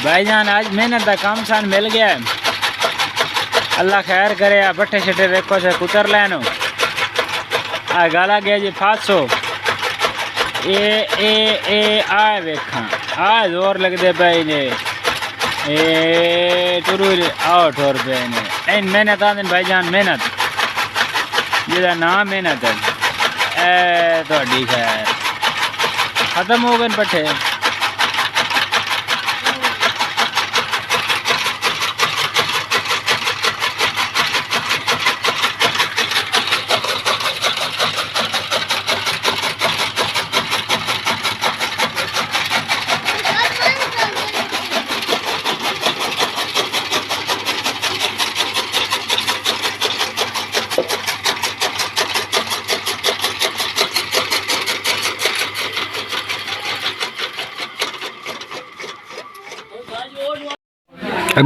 भाईजान आज मेहनत का काम सान मिल गया है। अल्लाह खैर करे। बट्ठे छठे देखो से कुतर लैनो आ गाला गया जी 500 ए आ वेखा आ जोर लगते पे ने ए टुरू आओ ठोर पे ने मेहनत आते भाईजान मेहनत जिदा नाम मेहनत है ए थोड़ी खैर खत्म हो गए पट्ठे।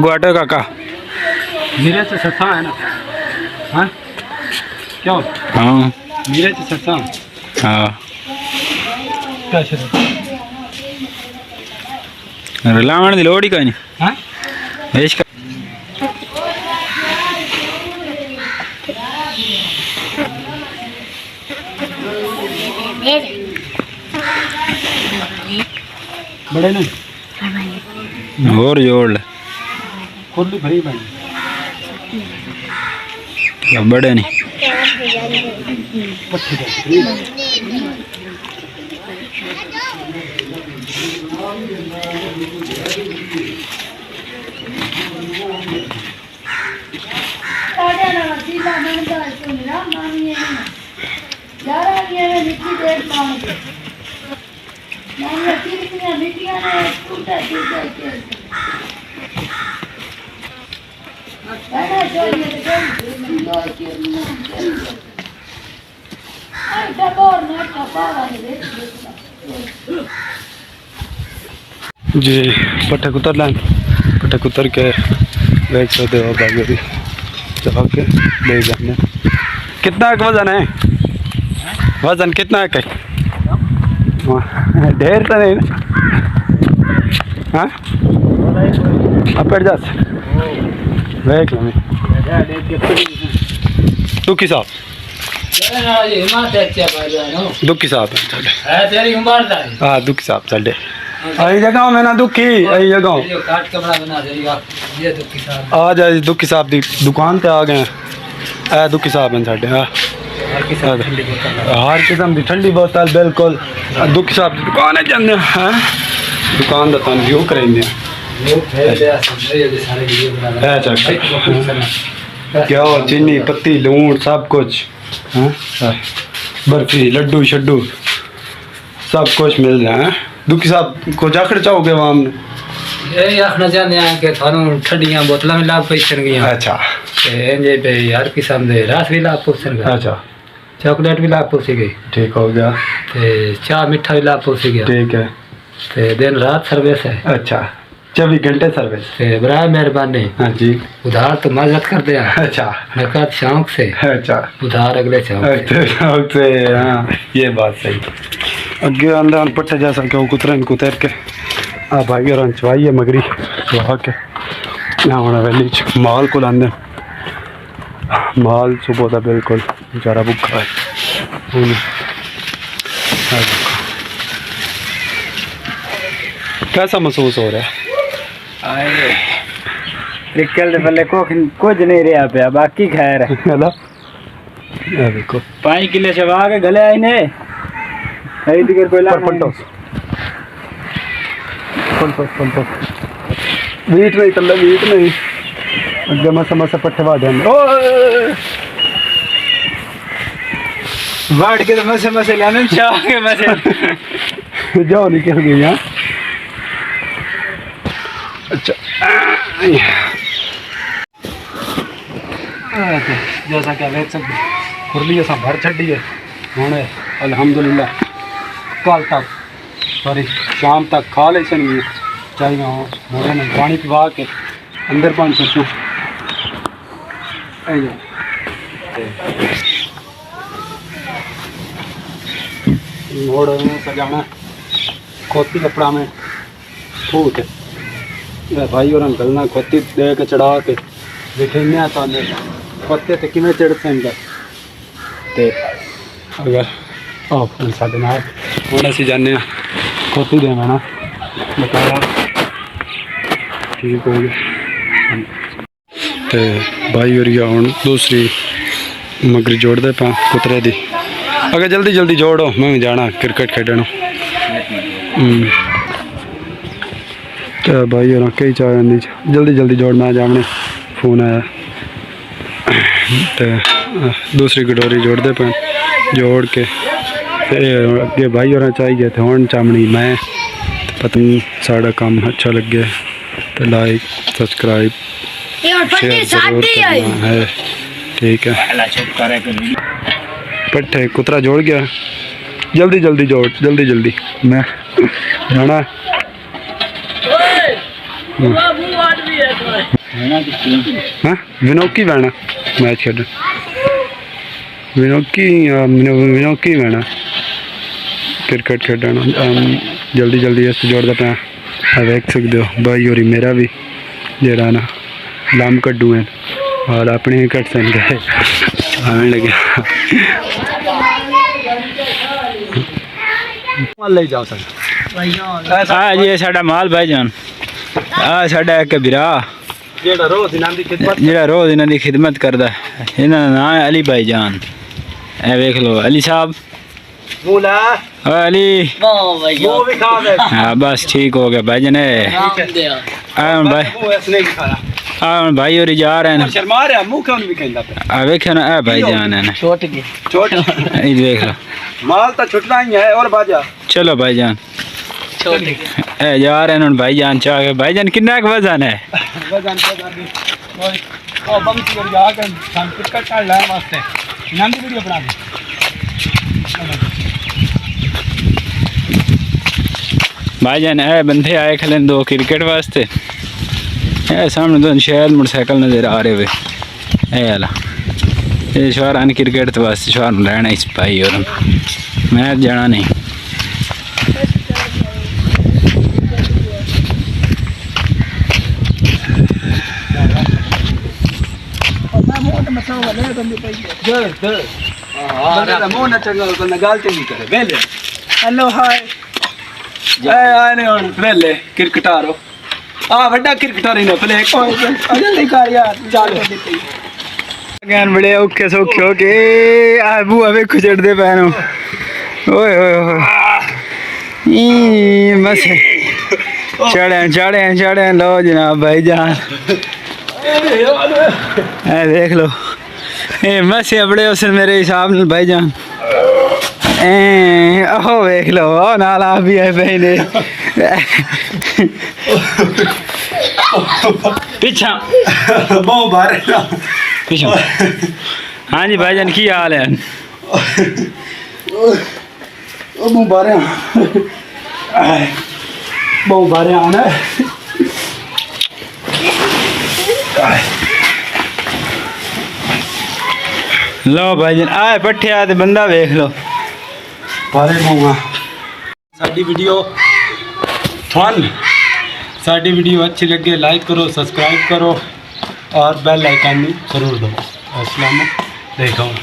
गुआटो काका मेरे से सस्ता है ना। हाँ क्यों? हाँ मेरे से सस्ता। हाँ क्या लावण दी लोड़ ही कोई नहीं। हाँ वेश का बड़े नहीं और जोड़ ले खुली भरी बनी बड़े नहीं जी पट्टे कुतर लाइन पट्टे कुतर के देख सकते हो बागी चला के ले जाने। कितना का वजन है? वजन कितना है कहीं? ढेर तो नहीं ना? हाँ अपट जा देख लो दुखी साहब दुखी साहब हाँ दुखी साहब चले आई जगह में ना दुखी आई जगह आ जाए दुखी साहब की दुकान पे आ गए हैं। दुखी साहब हैं साढ़े हाँ हर किस्म की ठंडी बोतल बिल्कुल दुखी साहब की दुकान है जाने हैं। दुकान का तुम व्यू करेंगे क्या चीनी पत्ती लूण सब कुछ बर्फी लड्डू शड्डू सब कुछ मिल रहा है। दुखी साहब को जाखड़ चाहोगे वहाँ हमने ये आखना चाहते हैं कि थानू ठंडियां बोतलां भी लाभ पैसन गई। अच्छा इंजे पे हर किस्म दे रस भी लाभ पैसन गए। अच्छा चॉकलेट भी लाभ पहुंची गई। ठीक हो गया। ते चाह मिठा भी लाभ पहुंची गया। ठीक है। ते दिन रात सर्विस है। अच्छा 24 घंटे सर्विस। ते बड़ा मेहरबानी। हाँ जी। उधार तो मदद कर दिया। अच्छा नकद शौक से। अच्छा उधार अगले शौक से। हाँ ये बात सही। अगे अंदर पट्टे जैसा क्यों कुतर के आ भाई और चवाइए मगरी चवा के यहाँ होना वैली माल को लाने माल सुबह था बिल्कुल बेचारा भुखा है। कैसा महसूस हो रहा है? निकल पहले कुछ नहीं रहा पे बाकी खैर है ना। देखो 5 किलो चबा के गले आई ने वीट नहीं तल्ले वीट नहीं अगे मसा पट्टे वाद वाट के तो मसे लाने चाह के मसे जाओ निकल गई यहाँ। अच्छा जैसा क्या देख सकते खुरली ऐसा भर छड़ी है हमने अल्हम्दुलिल्लाह कल तक सॉरी शाम तक खा ले चाहिए मोड़े में पानी पिवा के अंदर पानी सकूँ मोड़ सजाना खोती कपड़ा में फूट भाई और गलना खोती दे के चढ़ा के देखे आता पत्ते तो किमें चढ़ते हैं ते अगर साढ़े नाल हूँ असी जाने खोती देना ना बताया ठीक हो गया। तो भाई और हूँ दूसरी मगरी जोड़ते पा कुतरे दी अगर जल्दी जल्दी जोड़ो मैं भी जाना क्रिकेट खेडन। तो भाई और कई चाह जल्दी जल्दी जोड़ना जामने फोन आया तो दूसरी कटोरी जोड़ते पे जोड़ के अगे भाई और चाहिए थे हूँ चामनी मैं पता नहीं साड़ा काम अच्छा लग गया तो लाइक सब्सक्राइब शेयर जरूर करना है। ठीक है पट्टे कुतरा जोड़ गया जल्दी जल्दी जोड़ जल्दी मैं जाना हाँ विनोकी बहना मैच खेड विनोकी बहना क्रिकेट खेडना जल्दी इस जोड़ता पे देख सकते हो भाई और मेरा भी जरा ना लम कड्डू है और अपने ही कट सन गए आने लगे ले जाओ सर। हाँ जी साडा माल भाईजान आ साडा एक बिरा जेड़ा रोज इन्हां दी खिदमत करदा इन्हां दा नाम है अली भाईजान। ए देख लो अली साहब बोला अली वो भी खा दे। हाँ बस ठीक हो गया भाईजान भाई भाई और जा रहे हैं शर्मा रहा मुंह क्यों नहीं कहंदा पे वेखो ना ए भाईजान है ना छोट देख लो माल तो छुटना ही है और बाजा चलो भाईजान ए जा रहे हैं भाईजान चाह के भाईजान कितना वजन है वजन और बम की जा के हम क्रिकेट का लाए वास्ते नंद वीडियो बना दे भाईजान ए बंदे आए खले 2 क्रिकेट वास्ते ए सामने 2 शहर मोटरसाइकिल नजर आ रहे हुए ए आला ये शहर आने क्रिकेट तो वास्ते शहर में रहना इस भाई और मैं जाना नहीं हेलो हाय आने वेले क्रिकेटारो आ बड़ा क्रिकेटर ही ना प्ले जल्दी कर यार चल ज्ञान बड़े औखे सौखे हो के आ बुआ वे खुजड़ दे पैनो ओए ओए ई बस चढ़े लो जनाब भाईजान ए देख लो ए मसे बड़े उस मेरे हिसाब नाल भाईजान ओह देख लो नाल आप भी है पहले पीछा बहुत बारे पीछा। हाँ जी भाईजान की हाल है? बहुत बारे आना लो भाईजान आए पट्ठे आए तो बंदा देख लो बारे मऊआ। साडी वीडियो साडी वीडियो अच्छी लगे लाइक करो, सब्सक्राइब करो और बेल आइकन जरूर दो। अस्सलाम वालेकुम।